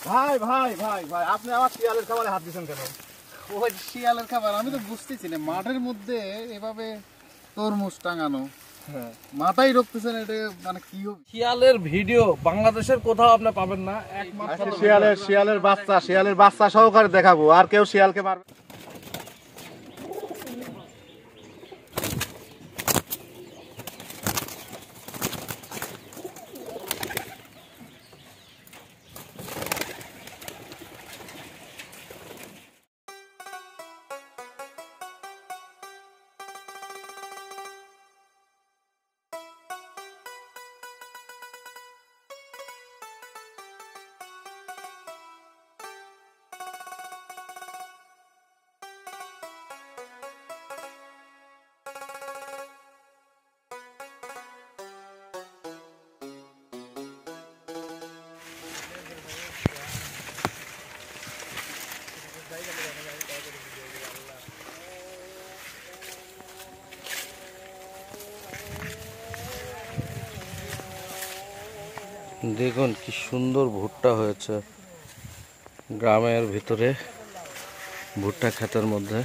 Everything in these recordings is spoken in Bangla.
ভাই ভাই ভাই ভাই আপনি আমার শিয়ালের খাবারে হাত দিচ্ছেন কেন? ওই শিয়ালের খাবার আমি তো বুঝতেছি না, মাঠের মধ্যে এভাবে তরমুজ টাঙানো, মাথায় রাখতেছেন, এটা মানে কি হবে? শিয়ালের ভিডিও বাংলাদেশের কোথাও আপনি পাবেন না, একমাত্র শিয়ালের বাচ্চা সহকারে দেখাবো, আর কেউ শিয়ালকে মারবে। দেখুন কি সুন্দর ভুট্টা হয়েছে গ্রামের ভিতরে, ভুট্টা ক্ষেতের মধ্যে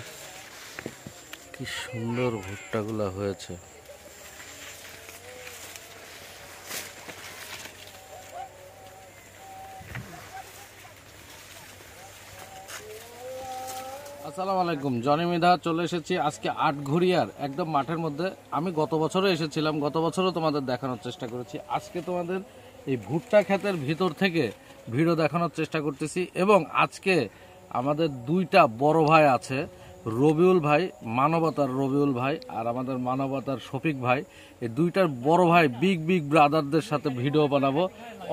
কি সুন্দর ভুট্টাগুলা হয়েছে। আসসালামু আলাইকুম, জনি মৃধা চলে এসেছি আজকে আটঘরিয়ার একদম মাঠের মধ্যে। আমি গত বছরও এসেছিলাম, গত বছরও তোমাদের দেখানোর চেষ্টা করেছি। আজকে তোমাদের এই ভুট্টা ক্ষেতের ভিতর থেকে ভিডিও দেখানোর চেষ্টা করতেছি। এবং আজকে আমাদের দুইটা বড় ভাই আছে, রবিউল ভাই, মানবতার রবিউল ভাই, আর আমাদের মানবতার শফিক ভাই। এই দুইটার বড় ভাই বিগ বিগ ব্রাদারদের সাথে ভিডিও বানাবো।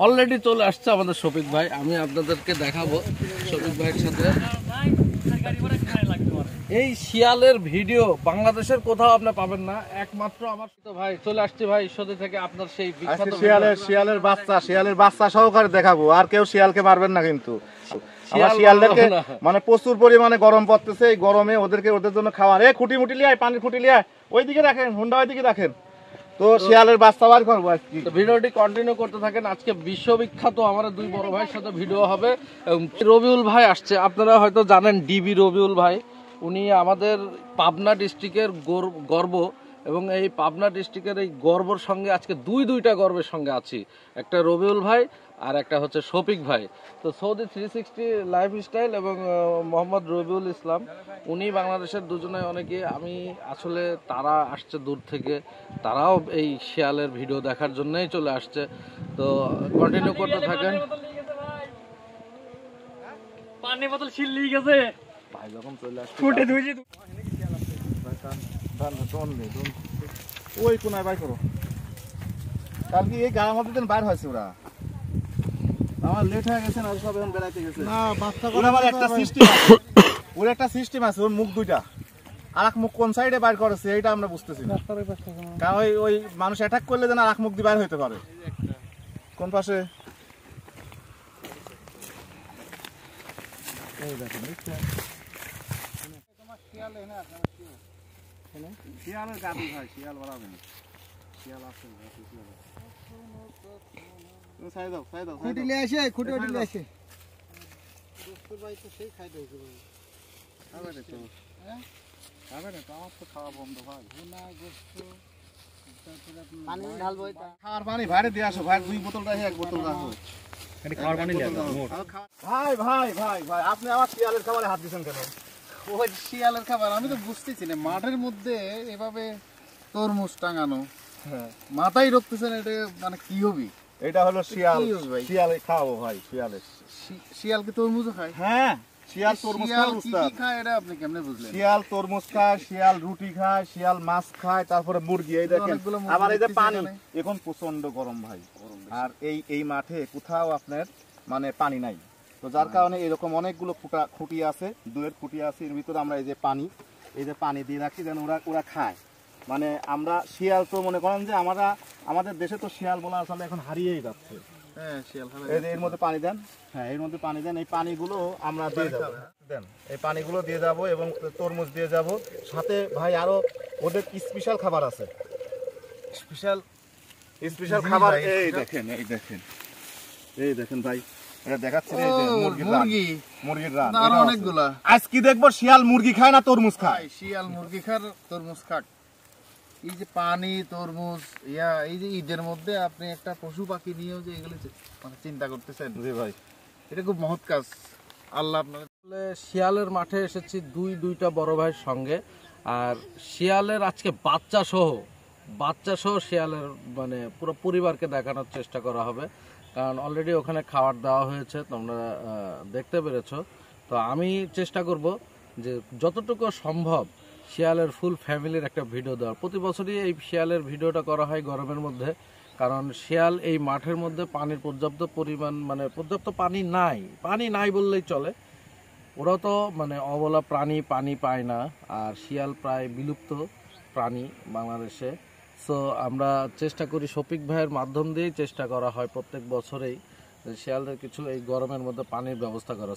অলরেডি চলে আসছে আমাদের শফিক ভাই, আমি আপনাদেরকে দেখাবো শফিক ভাইয়ের সাথে। এই শিয়ালের ভিডিও বাংলাদেশের কোথাও আপনি পাবেন না, একমাত্র আমার তো ভাই চলে আসছে ভাই ঈশ্বরদী থেকে আপনার সেই বিখ্যাত শিয়ালের বাচ্চা সহকারে দেখাবো, আর কেউ শিয়ালকে মারবেন না কিন্তু। শিয়ালদেরকে মানে প্রচুর পরিমাণে গরম পড়তেছে, এই গরমে ওদের জন্য খাওয়ার খুঁটি মুটি লিয়ায়, পানির খুঁটি লিয়ায় ওইদিকে রাখেন, হুন্ডা ওইদিকে রাখেন। তো শিয়ালের বাচ্চা বার করবো আজকে। ভিডিওটি কন্টিনিউ করতে থাকেন। আজকে বিশ্ববিখ্যাত আমার দুই বড় ভাইয়ের সাথে ভিডিও হবে। রবিউল ভাই আসছে, আপনারা হয়তো জানেন ডিবি রবিউল ভাই, উনি আমাদের পাবনা ডিস্ট্রিক্টের গর্ব। এবং এই পাবনা ডিস্ট্রিক্টের এই গর্বর সঙ্গে আজকে দুইটা গর্বের সঙ্গে আছি, একটা রবিউল ভাই আর একটা হচ্ছে শফিক ভাই। তো সৌদি 360 লাইফস্টাইল এবং মোহাম্মদ রবিউল ইসলাম, উনি বাংলাদেশের দুজনে অনেকে। আমি আসলে তারা আসছে দূর থেকে, তারাও এই শিয়ালের ভিডিও দেখার জন্যই চলে আসছে। তো কন্টিনিউ করতে থাকেন। পানি বোতল শিল লিয়ে গেছে ভাই যখন চলে আসছে ওই কোনায় বাই করো। কালকে এই গাড়ার মধ্যে দিন বাইর হয়েছে ওরা, আমার লেট হয়ে গেছে না, সব এখন বেড়াইতে গেছে না। বাচ্চা করে আমার একটা সিস্টেম আছে, ওর একটা সিস্টেম আছে, ওর মুখ দুইটা, আর এক মুখ কোন সাইডে বাইর করেছে এইটা আমরা বুঝতেছি না। কারণ ওই মানুষ অ্যাটাক করলে যেন আর এক মুখ দিয়ে বাইর হইতে পারে। কোন পাশে এই দেখেন শিয়ালের গাবি ভাই, শিয়াল বাড়াবে না, শিয়াল আছে খাওয়া বন্ধ ভাই। খাওয়ার পানি ভাইরে দিয়ে আসো ভাই, 2 বোতল রাখে 1 বোতল রাখো। ভাই ভাই ভাই ভাই আপনি আমার শিয়ালের খাবারে হাত দিচ্ছেন কেন? ওই শিয়ালের খাবার আমি তো বুঝতেছি না, মাঠের মধ্যে এভাবে তরমুজ টাঙানো, মাথায় রাখতেছেন, এটা মানে কি হবে? এটা হলো শিয়াল, শিয়ালে খাওয়াবো ভাই। শিয়াল কি তরমুজও খায়? হ্যাঁ, শিয়াল তরমুজ খায়, এটা আপনি কেমনে বুঝলেন? শিয়াল তরমুজ খায়, শিয়াল রুটি খায়, শিয়াল মাছ খায়, তারপরে মুরগি। এই দেখেন আবার এই যে পানি, এখন প্রচন্ড গরম ভাই, আর এই মাঠে কোথাও আপনার মানে পানি নাই। তো যার কারণে এরকম অনেকগুলো খুঁটি আছে, দুয়ের খুঁটি আছে, এর ভিতরে আমরা এই যে পানি দিয়ে রাখি যেন ওরা খায়। মানে আমরা শিয়াল তো মনে করেন যে আমাদের দেশে তো শিয়াল বলা আসলে এখন হারিয়েই যাচ্ছে। এর মধ্যে পানি দেন, হ্যাঁ এর মধ্যে পানি দেন, এই পানিগুলো আমরা দিয়ে যাবো, দেন এই পানিগুলো দিয়ে যাব এবং তরমুজ দিয়ে যাব সাথে। ভাই আরো ওদের স্পেশাল খাবার আছে, স্পেশাল খাবার। এই দেখেন ভাই, এটা দেখাচ্ছি রে, এই যে মুরগির রান, মুরগি মুরগির রান আরো এটাও আছে। অনেকগুলা। আজ কি দেখবো শিয়াল মুরগি খায় না তরমুজ খায়? খায়, শিয়াল মুরগি খার তরমুজ খাক। এই যে পানি তরমুজ এই যে ঈদের মধ্যে আপনি একটা পশু পাখি নিয়েও যে এগুলো মানে চিন্তা করতেছেন, জি ভাই, এটা খুব মহৎ কাজ। আল্লাহ আপনার আসলে শিয়ালের মাঠে এসেছি দুইটা বড় ভাইয়ের সঙ্গে। আর শিয়ালের আজকে বাচ্চা সহ শিয়ালের মানে পুরো পরিবারকে দেখানোর চেষ্টা করা হবে, কারণ অলরেডি ওখানে খাবার দেওয়া হয়েছে, তোমরা দেখতে পেরেছো। তো আমি চেষ্টা করব যে যতটুকু সম্ভব শিয়ালের ফুল ফ্যামিলির একটা ভিডিও দেওয়ার। প্রতি বছরই এই শিয়ালের ভিডিওটা করা হয় গরমের মধ্যে, কারণ শিয়াল এই মাঠের মধ্যে পানির পর্যাপ্ত পরিমাণ মানে পর্যাপ্ত পানি নাই বললেই চলে। ওরা তো মানে অবলা প্রাণী, পানি পায় না, আর শিয়াল প্রায় বিলুপ্ত প্রাণী বাংলাদেশে। সো আমরা চেষ্টা করি, শফিক ভাইয়ের মাধ্যম দিয়েই চেষ্টা করা হয় প্রত্যেক বছরেই যে শিয়ালদের কিছু এই গরমের মধ্যে পানির ব্যবস্থা করা।